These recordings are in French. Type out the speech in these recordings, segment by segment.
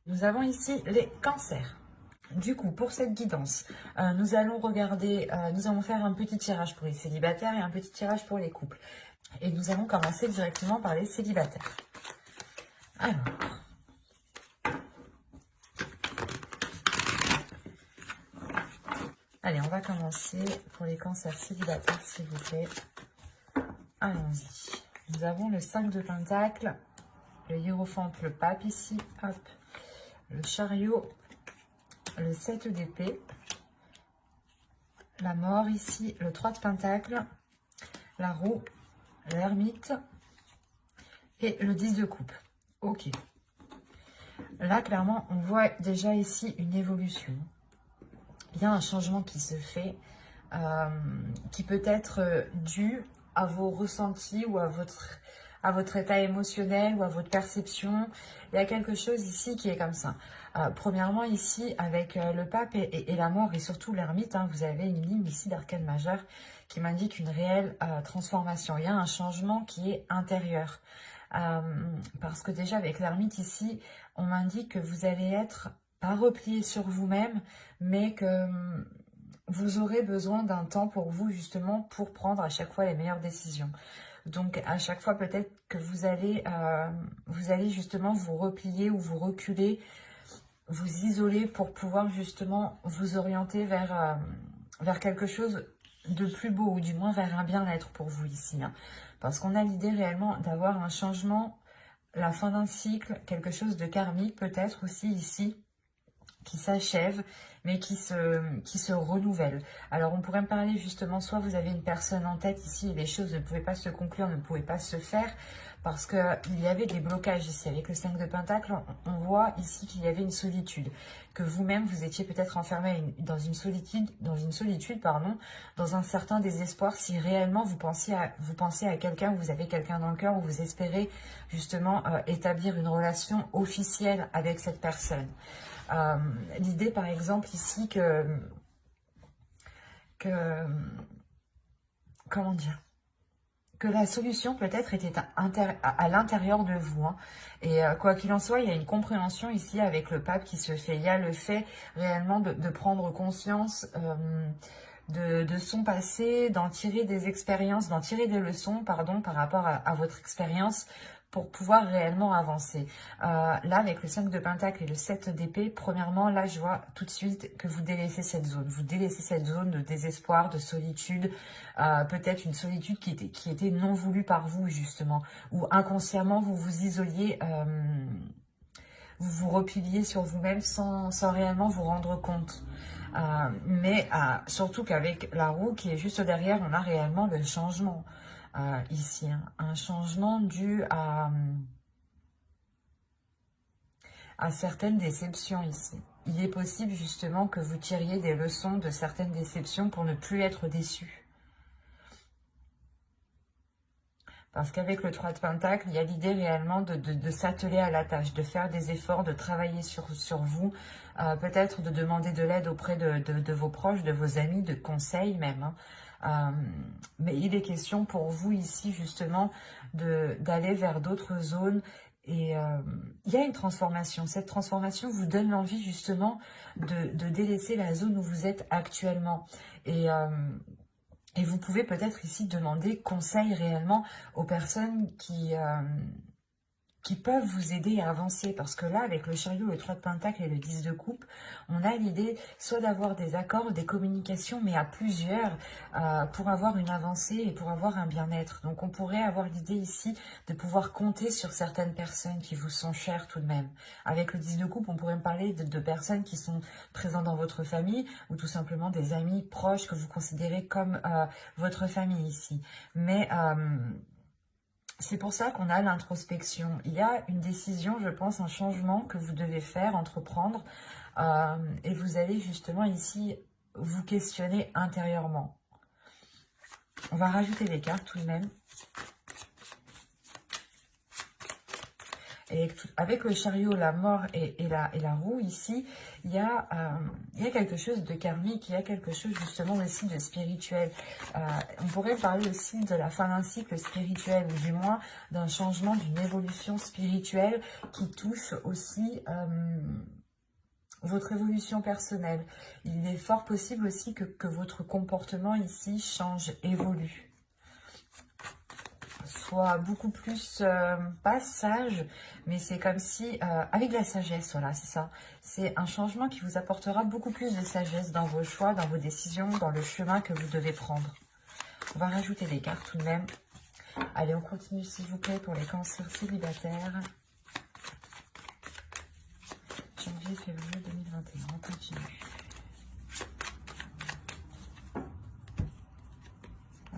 Nous avons ici les cancers. Du coup, pour cette guidance, nous allons regarder, nous allons faire un petit tirage pour les célibataires et un petit tirage pour les couples. Et nous allons commencer directement par les célibataires. Alors, allez, on va commencer pour les cancers célibataires, s'il vous plaît. Allons-y. Nous avons le 5 de Pentacle, le hiérophante, le pape ici, hop, le chariot, le 7 d'épée, la mort ici, le 3 de Pentacle, la roue, l'ermite et le 10 de coupe. Ok. Là, clairement, on voit déjà ici une évolution. Il y a un changement qui se fait, qui peut être dû à vos ressentis ou à votre état émotionnel ou à votre perception. Il y a quelque chose ici qui est comme ça. Premièrement, ici, avec le pape et la mort et surtout l'ermite, vous avez une ligne ici d'arcane majeur qui m'indique une réelle transformation. Il y a un changement qui est intérieur. Parce que déjà, avec l'ermite ici, on m'indique que vous allez être pas replié sur vous-même, mais que vous aurez besoin d'un temps pour vous, justement, pour prendre à chaque fois les meilleures décisions. Donc, à chaque fois, peut-être que vous allez justement vous replier ou vous reculer, vous isoler pour pouvoir justement vous orienter vers quelque chose de plus beau, ou du moins vers un bien-être pour vous ici. Parce qu'on a l'idée réellement d'avoir un changement, la fin d'un cycle, quelque chose de karmique peut-être aussi ici, qui s'achève, mais qui se renouvelle. Alors, on pourrait me parler justement, soit vous avez une personne en tête ici et les choses ne pouvaient pas se conclure, ne pouvaient pas se faire, parce qu'il y avait des blocages ici. Avec le 5 de Pentacle, on voit ici qu'il y avait une solitude, que vous-même, vous étiez peut-être enfermé dans une solitude, pardon, dans un certain désespoir, si réellement vous pensez à quelqu'un, ou vous avez quelqu'un dans le cœur, ou vous espérez justement établir une relation officielle avec cette personne. L'idée, par exemple, ici, comment dire, que la solution peut-être était à l'intérieur de vous. Et quoi qu'il en soit, il y a une compréhension ici avec le pape qui se fait. Il y a le fait réellement de prendre conscience de son passé, d'en tirer des expériences, d'en tirer des leçons, pardon, par rapport à votre expérience, pour pouvoir réellement avancer. Là, avec le 5 de Pentacle et le 7 d'épée, premièrement, là, je vois tout de suite que vous délaissez cette zone. Vous délaissez cette zone de désespoir, de solitude, peut-être une solitude qui était non voulue par vous, justement, ou inconsciemment, vous vous isoliez, vous vous repliez sur vous-même sans réellement vous rendre compte. Mais surtout qu'avec la roue qui est juste derrière, on a réellement le changement ici. Un changement dû à certaines déceptions ici. Il est possible justement que vous tiriez des leçons de certaines déceptions pour ne plus être déçu. Parce qu'avec le 3 de Pentacle, il y a l'idée réellement de s'atteler à la tâche, de faire des efforts, de travailler sur vous, peut-être de demander de l'aide auprès de vos proches, de vos amis, de conseils même. Mais il est question pour vous ici justement d'aller vers d'autres zones. Et il y a une transformation. Cette transformation vous donne l'envie justement de délaisser la zone où vous êtes actuellement. Et vous pouvez peut-être ici demander conseil réellement aux personnes qui peuvent vous aider à avancer. Parce que là, avec le chariot, le 3 de Pentacle et le 10 de coupe, on a l'idée soit d'avoir des accords, des communications, mais à plusieurs, pour avoir une avancée et pour avoir un bien-être. Donc on pourrait avoir l'idée ici de pouvoir compter sur certaines personnes qui vous sont chères tout de même. Avec le 10 de coupe, on pourrait me parler de personnes qui sont présentes dans votre famille, ou tout simplement des amis proches que vous considérez comme votre famille ici. Mais c'est pour ça qu'on a l'introspection. Il y a une décision, je pense, un changement que vous devez faire, entreprendre. Et vous allez justement ici vous questionner intérieurement. On va rajouter des cartes tout de même. Et avec le chariot, la mort et la roue ici, il y a quelque chose de karmique, il y a quelque chose justement aussi de spirituel. On pourrait parler aussi de la fin d'un cycle spirituel, ou du moins d'un changement, d'une évolution spirituelle qui touche aussi votre évolution personnelle. Il est fort possible aussi que votre comportement ici change, évolue. Soit beaucoup plus, pas sage, mais c'est comme si, avec de la sagesse, voilà, c'est ça. C'est un changement qui vous apportera beaucoup plus de sagesse dans vos choix, dans vos décisions, dans le chemin que vous devez prendre. On va rajouter des cartes tout de même. Allez, on continue s'il vous plaît pour les cancers célibataires. Janvier, février 2021, on continue.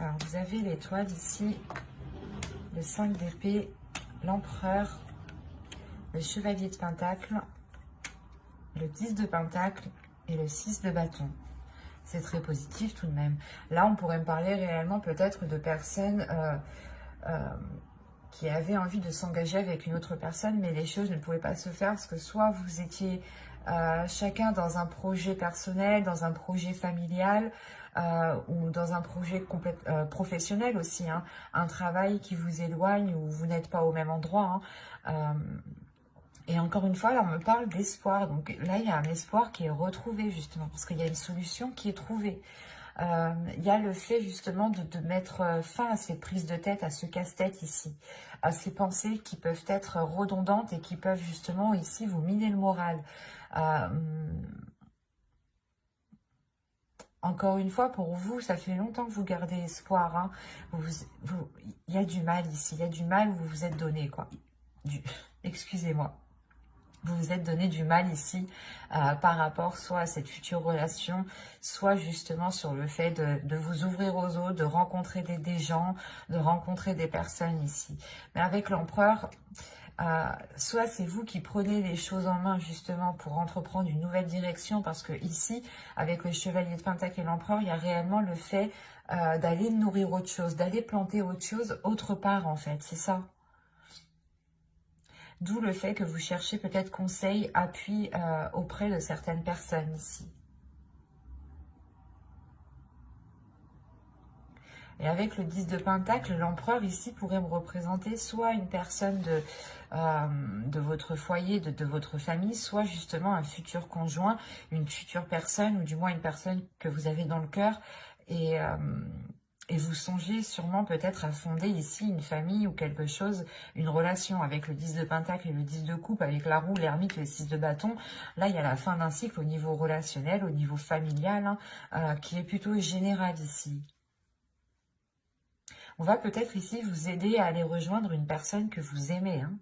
Alors, vous avez l'étoile ici, le 5 d'épée, l'empereur, le chevalier de pentacle, le 10 de pentacle et le 6 de bâton. C'est très positif tout de même. Là, on pourrait me parler réellement peut-être de personnes qui avaient envie de s'engager avec une autre personne, mais les choses ne pouvaient pas se faire parce que soit vous étiez chacun dans un projet personnel, dans un projet familial, ou dans un projet professionnel aussi, hein, un travail qui vous éloigne ou vous n'êtes pas au même endroit. Hein, et encore une fois, là, on me parle d'espoir. Donc là, il y a un espoir qui est retrouvé, justement, parce qu'il y a une solution qui est trouvée. Il y a le fait, justement, de mettre fin à ces prises de tête, à ce casse-tête ici, à ces pensées qui peuvent être redondantes et qui peuvent, justement, ici, vous miner le moral. Encore une fois, pour vous, ça fait longtemps que vous gardez espoir. Hein. Il y a du mal ici, il y a du mal où vous vous êtes donné, quoi. Excusez-moi. Vous vous êtes donné du mal ici par rapport soit à cette future relation, soit justement sur le fait de vous ouvrir aux autres, de rencontrer des gens, de rencontrer des personnes ici. Mais avec l'empereur, soit c'est vous qui prenez les choses en main justement pour entreprendre une nouvelle direction, parce que ici, avec le chevalier de pentacle et l'empereur, il y a réellement le fait d'aller nourrir autre chose, d'aller planter autre chose autre part en fait, c'est ça. D'où le fait que vous cherchez peut-être conseil, appui auprès de certaines personnes ici. Et avec le 10 de pentacle, l'empereur ici pourrait me représenter soit une personne de votre foyer, de votre famille, soit justement un futur conjoint, une future personne, ou du moins une personne que vous avez dans le cœur. Et vous songez sûrement peut-être à fonder ici une famille ou quelque chose, une relation avec le 10 de pentacle et le 10 de coupe, avec la roue, l'ermite, le 6 de bâton. Là, il y a la fin d'un cycle au niveau relationnel, au niveau familial, hein, qui est plutôt général ici. On va peut-être ici vous aider à aller rejoindre une personne que vous aimez. Hein.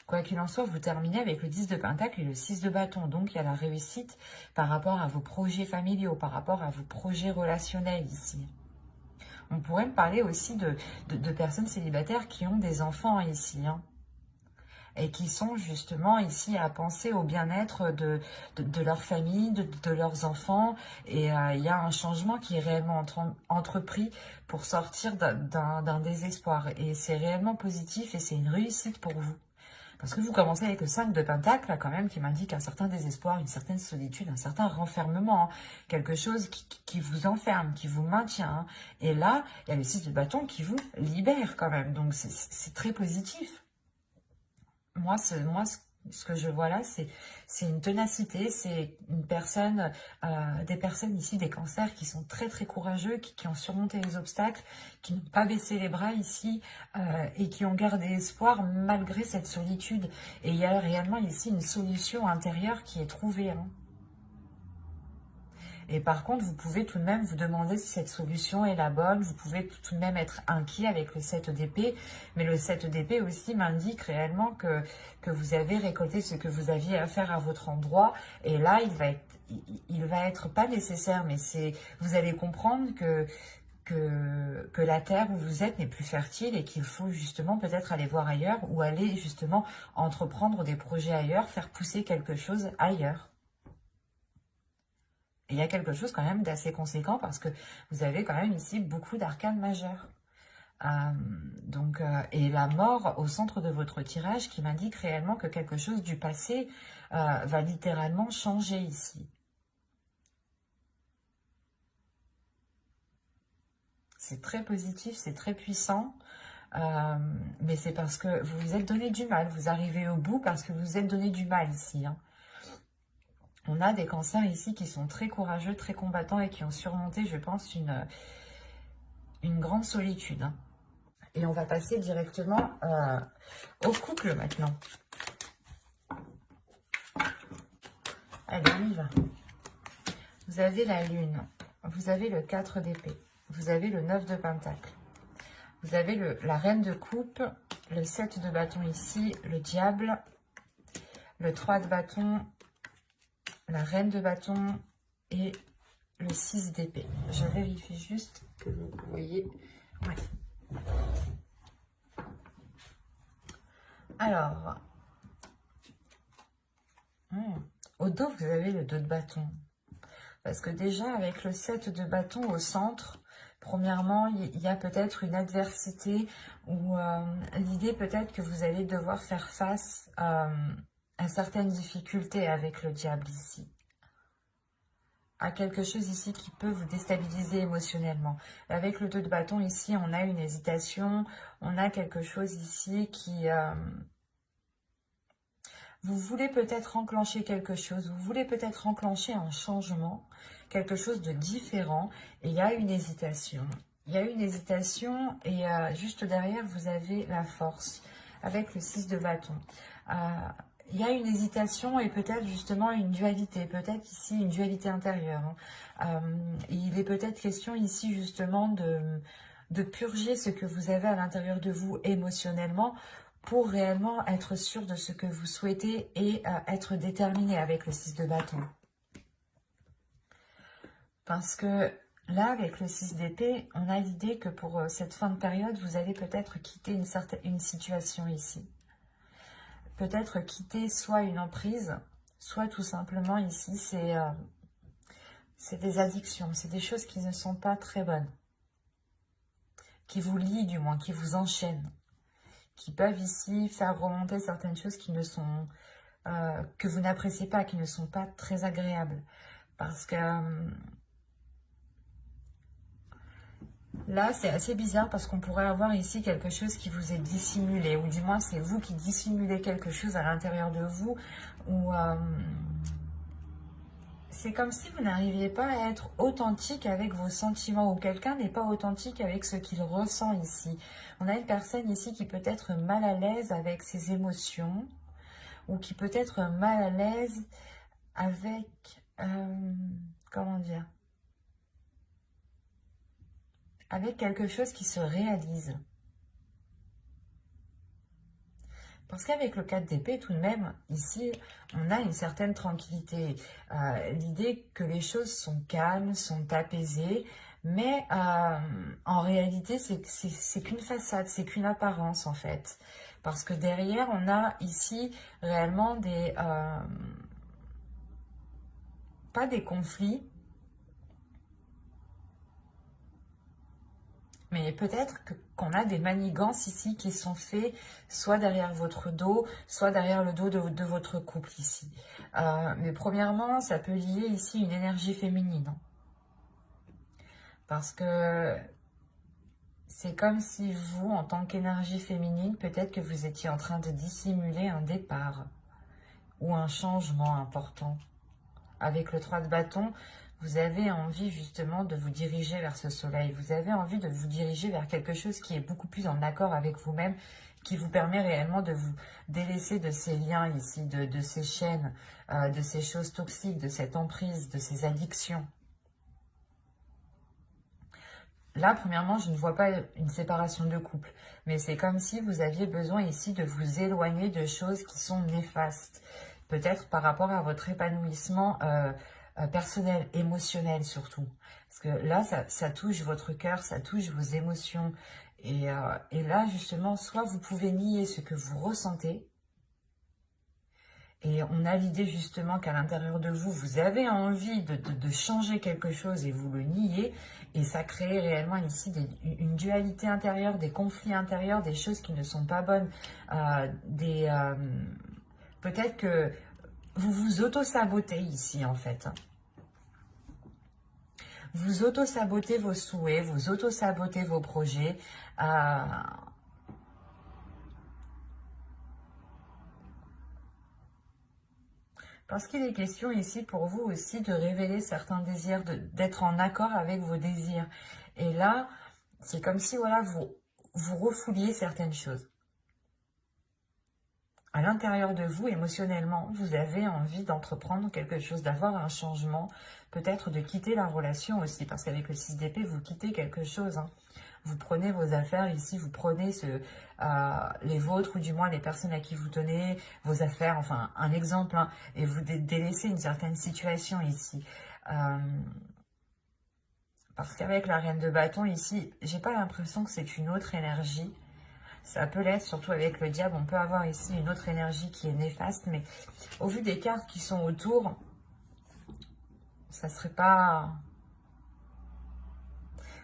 Quoi qu'il en soit, vous terminez avec le 10 de pentacle et le 6 de bâton. Donc, il y a la réussite par rapport à vos projets familiaux, par rapport à vos projets relationnels ici. On pourrait me parler aussi de personnes célibataires qui ont des enfants ici, hein, et qui sont justement ici à penser au bien-être de leur famille, de leurs enfants. Et il y a un changement qui est réellement entrepris pour sortir d'un désespoir. Et c'est réellement positif et c'est une réussite pour vous. Parce que vous commencez avec le 5 de pentacle, là, quand même, qui m'indique un certain désespoir, une certaine solitude, un certain renfermement. Hein. Quelque chose qui vous enferme, qui vous maintient. Hein. Et là, il y a le 6 de bâton qui vous libère quand même. Donc, c'est très positif. Moi, ce que je vois là, c'est une ténacité, c'est une personne, des personnes ici, des cancers qui sont très très courageux, qui ont surmonté les obstacles, qui n'ont pas baissé les bras ici et qui ont gardé espoir malgré cette solitude. Et il y a réellement ici une solution intérieure qui est trouvée. Hein. Et par contre, vous pouvez tout de même vous demander si cette solution est la bonne. Vous pouvez tout de même être inquiet avec le 7 d'épée. Mais le 7 d'épée aussi m'indique réellement que vous avez récolté ce que vous aviez à faire à votre endroit. Et là, il va être pas nécessaire, mais vous allez comprendre que la terre où vous êtes n'est plus fertile et qu'il faut justement peut-être aller voir ailleurs ou aller justement entreprendre des projets ailleurs, faire pousser quelque chose ailleurs. Et il y a quelque chose quand même d'assez conséquent parce que vous avez quand même ici beaucoup d'arcanes majeures. Et la mort au centre de votre tirage qui m'indique réellement que quelque chose du passé va littéralement changer ici. C'est très positif, c'est très puissant, mais c'est parce que vous vous êtes donné du mal. Vous arrivez au bout parce que vous vous êtes donné du mal ici. Hein. On a des cancers ici qui sont très courageux, très combattants et qui ont surmonté, je pense, une grande solitude. Hein. Et on va passer directement au couple maintenant. Allez, on y va. Vous avez la lune, vous avez le 4 d'épée, vous avez le 9 de pentacle, vous avez la reine de coupe, le 7 de bâton ici, le diable, le 3 de bâton, la reine de bâton et le 6 d'épée. Je vérifie juste que vous voyez. Ouais. Alors, au dos, vous avez le 2 de bâton. Parce que déjà, avec le 7 de bâton au centre, premièrement, il y a peut-être une adversité ou l'idée peut-être que vous allez devoir faire face à certaines difficultés avec le diable ici. À quelque chose ici qui peut vous déstabiliser émotionnellement. Avec le 2 de bâton ici, on a une hésitation, on a quelque chose ici qui... vous voulez peut-être enclencher quelque chose, vous voulez peut-être enclencher un changement, quelque chose de différent, et il y a une hésitation. Il y a une hésitation et juste derrière, vous avez la force avec le 6 de bâton. Il y a une hésitation et peut-être justement une dualité, peut-être ici une dualité intérieure. Hein. Il est peut-être question ici justement de purger ce que vous avez à l'intérieur de vous émotionnellement pour réellement être sûr de ce que vous souhaitez et être déterminé avec le 6 de bâton. Parce que là, avec le 6 d'épée, on a l'idée que pour cette fin de période, vous allez peut-être quitter une situation ici. Peut-être quitter soit une emprise, soit tout simplement ici, c'est des addictions, c'est des choses qui ne sont pas très bonnes. Qui vous lient du moins, qui vous enchaînent. Qui peuvent ici faire remonter certaines choses qui ne sont, que vous n'appréciez pas, qui ne sont pas très agréables. Parce que là, c'est assez bizarre parce qu'on pourrait avoir ici quelque chose qui vous est dissimulé, ou du moins c'est vous qui dissimulez quelque chose à l'intérieur de vous, ou c'est comme si vous n'arriviez pas à être authentique avec vos sentiments, ou quelqu'un n'est pas authentique avec ce qu'il ressent ici. On a une personne ici qui peut être mal à l'aise avec ses émotions, ou qui peut être mal à l'aise avec, comment dire, avec quelque chose qui se réalise. Parce qu'avec le 4 d'épée, tout de même, ici, on a une certaine tranquillité. L'idée que les choses sont calmes, sont apaisées, mais en réalité, c'est qu'une façade, c'est qu'une apparence, en fait. Parce que derrière, on a ici réellement des... pas des conflits, mais peut-être qu'on a des manigances ici qui sont faits soit derrière votre dos, soit derrière le dos de votre couple ici. Mais premièrement, ça peut lier ici une énergie féminine. Hein. Parce que c'est comme si vous, en tant qu'énergie féminine, peut-être que vous étiez en train de dissimuler un départ ou un changement important. Avec le 3 de bâton, vous avez envie justement de vous diriger vers ce soleil. Vous avez envie de vous diriger vers quelque chose qui est beaucoup plus en accord avec vous-même, qui vous permet réellement de vous délaisser de ces liens ici, de ces chaînes, de ces choses toxiques, de cette emprise, de ces addictions. Là, premièrement, je ne vois pas une séparation de couple, mais c'est comme si vous aviez besoin ici de vous éloigner de choses qui sont néfastes. Peut-être par rapport à votre épanouissement personnel, émotionnel surtout. Parce que là, ça touche votre cœur, ça touche vos émotions. Et là, justement, soit vous pouvez nier ce que vous ressentez, Et on a l'idée justement qu'à l'intérieur de vous, vous avez envie de changer quelque chose et vous le niez. Et ça crée réellement ici une dualité intérieure, des conflits intérieurs, des choses qui ne sont pas bonnes. Peut-être que vous vous auto-sabotez ici en fait. Vous auto-sabotez vos souhaits, vous auto-sabotez vos projets. Parce qu'il est question ici pour vous aussi de révéler certains désirs, d'être en accord avec vos désirs. Et là, c'est comme si voilà, vous refouliez certaines choses. À l'intérieur de vous, émotionnellement, vous avez envie d'entreprendre quelque chose, d'avoir un changement, peut-être de quitter la relation aussi, parce qu'avec le 6 d'épée, vous quittez quelque chose. Hein. Vous prenez vos affaires ici, vous prenez les vôtres, ou du moins les personnes à qui vous tenez, vos affaires, enfin un exemple, hein, et vous délaissez une certaine situation ici. Parce qu'avec la reine de bâton ici, j'ai pas l'impression que c'est une autre énergie. Ça peut l'être, surtout avec le diable, on peut avoir ici une autre énergie qui est néfaste, mais au vu des cartes qui sont autour, ça serait pas...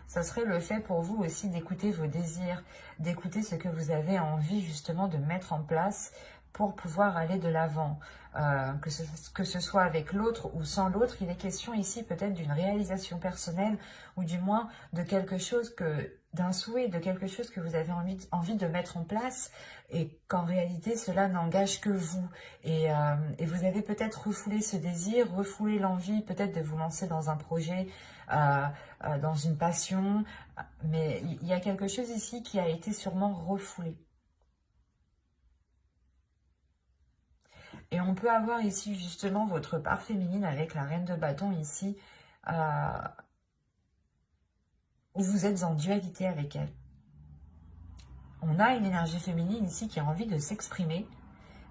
Ça serait le fait pour vous aussi d'écouter vos désirs, d'écouter ce que vous avez envie justement de mettre en place pour pouvoir aller de l'avant. Que ce soit avec l'autre ou sans l'autre, il est question ici peut-être d'une réalisation personnelle ou du moins de quelque chose d'un souhait, de quelque chose que vous avez envie de mettre en place et qu'en réalité cela n'engage que vous. Et vous avez peut-être refoulé ce désir, refoulé l'envie peut-être de vous lancer dans un projet, dans une passion, mais il y a quelque chose ici qui a été sûrement refoulé. Et on peut avoir ici justement votre part féminine avec la reine de bâton ici, où vous êtes en dualité avec elle. On a une énergie féminine ici qui a envie de s'exprimer,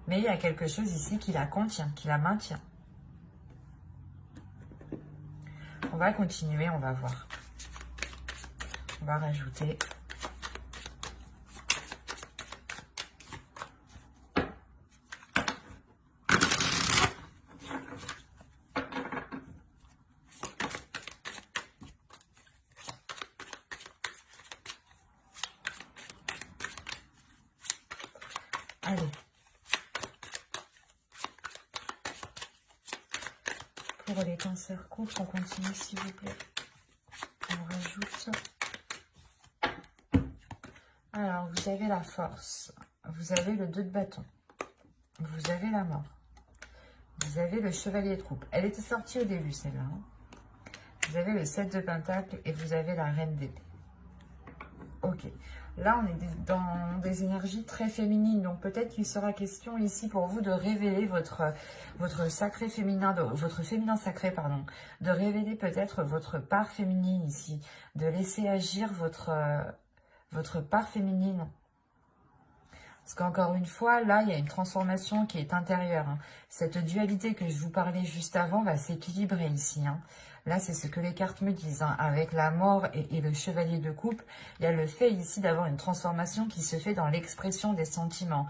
mais il y a quelque chose ici qui la contient, qui la maintient. On va continuer, on va voir. On va rajouter... Allez. Pour les cancers courts, on continue s'il vous plaît. On rajoute. Alors, vous avez la force. Vous avez le 2 de bâton. Vous avez la mort. Vous avez le chevalier de coupe. Elle était sortie au début, celle-là. Hein. Vous avez le 7 de pentacle et vous avez la reine d'épée. Ok. Là, on est dans des énergies très féminines. Donc, peut-être qu'il sera question ici pour vous de révéler votre sacré féminin, votre féminin sacré, pardon. De révéler peut-être votre part féminine ici. De laisser agir votre part féminine. Parce qu'encore une fois, là, il y a une transformation qui est intérieure. Hein. Cette dualité que je vous parlais juste avant va s'équilibrer ici. Hein. Là, c'est ce que les cartes me disent. Hein. Avec la mort et le chevalier de coupe, il y a le fait ici d'avoir une transformation qui se fait dans l'expression des sentiments.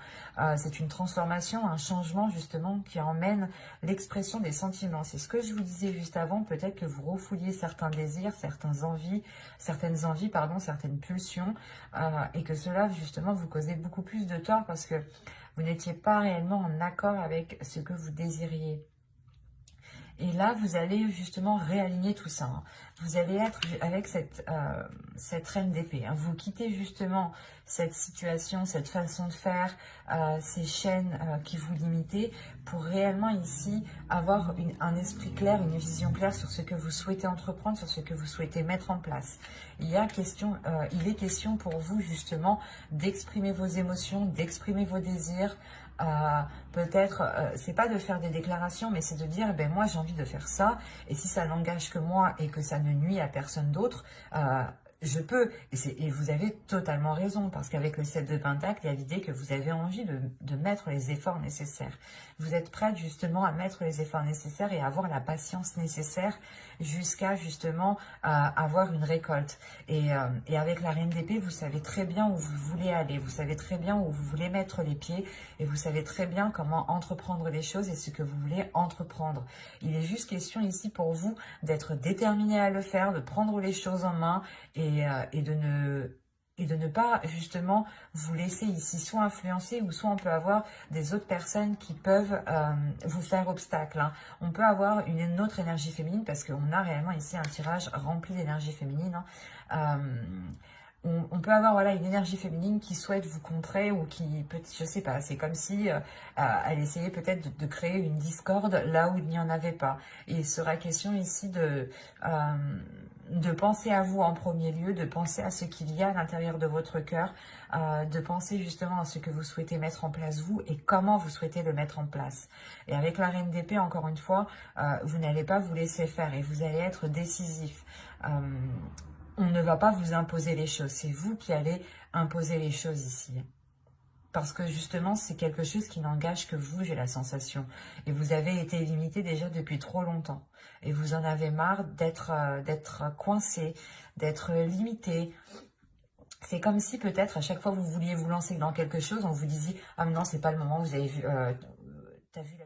C'est une transformation, un changement justement qui emmène l'expression des sentiments. C'est ce que je vous disais juste avant. Peut-être que vous refouliez certains désirs, certaines envies, certaines pulsions. Et que cela justement vous causait beaucoup plus de tort parce que vous n'étiez pas réellement en accord avec ce que vous désiriez. Et là, vous allez justement réaligner tout ça. Hein. Vous allez être avec cette reine d'épée. Hein. Vous quittez justement cette situation, cette façon de faire, ces chaînes qui vous limitaient pour réellement ici avoir un esprit clair, une vision claire sur ce que vous souhaitez entreprendre, sur ce que vous souhaitez mettre en place. Il est question pour vous justement d'exprimer vos émotions, d'exprimer vos désirs. Peut-être, c'est pas de faire des déclarations, mais c'est de dire, ben moi j'ai envie de faire ça, et si ça n'engage que moi et que ça ne nuit à personne d'autre, je peux, et vous avez totalement raison, parce qu'avec le 7 de Pentacle, il y a l'idée que vous avez envie de mettre les efforts nécessaires. Vous êtes prête justement à mettre les efforts nécessaires et à avoir la patience nécessaire jusqu'à justement avoir une récolte. Et avec la Reine d'épée, vous savez très bien où vous voulez aller, vous savez très bien où vous voulez mettre les pieds, et vous savez très bien comment entreprendre les choses et ce que vous voulez entreprendre. Il est juste question ici pour vous d'être déterminé à le faire, de prendre les choses en main et de ne pas justement vous laisser ici soit influencer ou soit on peut avoir des autres personnes qui peuvent vous faire obstacle. Hein. On peut avoir une autre énergie féminine parce qu'on a réellement ici un tirage rempli d'énergie féminine. Hein. On peut avoir voilà, une énergie féminine qui souhaite vous contrer ou qui, peut, je sais pas, c'est comme si elle essayait peut-être de créer une discorde là où il n'y en avait pas. Et il sera question ici de penser à vous en premier lieu, de penser à ce qu'il y a à l'intérieur de votre cœur, de penser justement à ce que vous souhaitez mettre en place vous et comment vous souhaitez le mettre en place. Et avec la Reine d'épée, encore une fois, vous n'allez pas vous laisser faire et vous allez être décisif. On ne va pas vous imposer les choses, c'est vous qui allez imposer les choses ici. Parce que justement, c'est quelque chose qui n'engage que vous, j'ai la sensation. Et vous avez été limité déjà depuis trop longtemps. Et vous en avez marre d'être coincé, d'être limité. C'est comme si peut-être à chaque fois que vous vouliez vous lancer dans quelque chose, on vous disait « Ah mais non, c'est pas le moment, vous avez vu, t'as vu la... »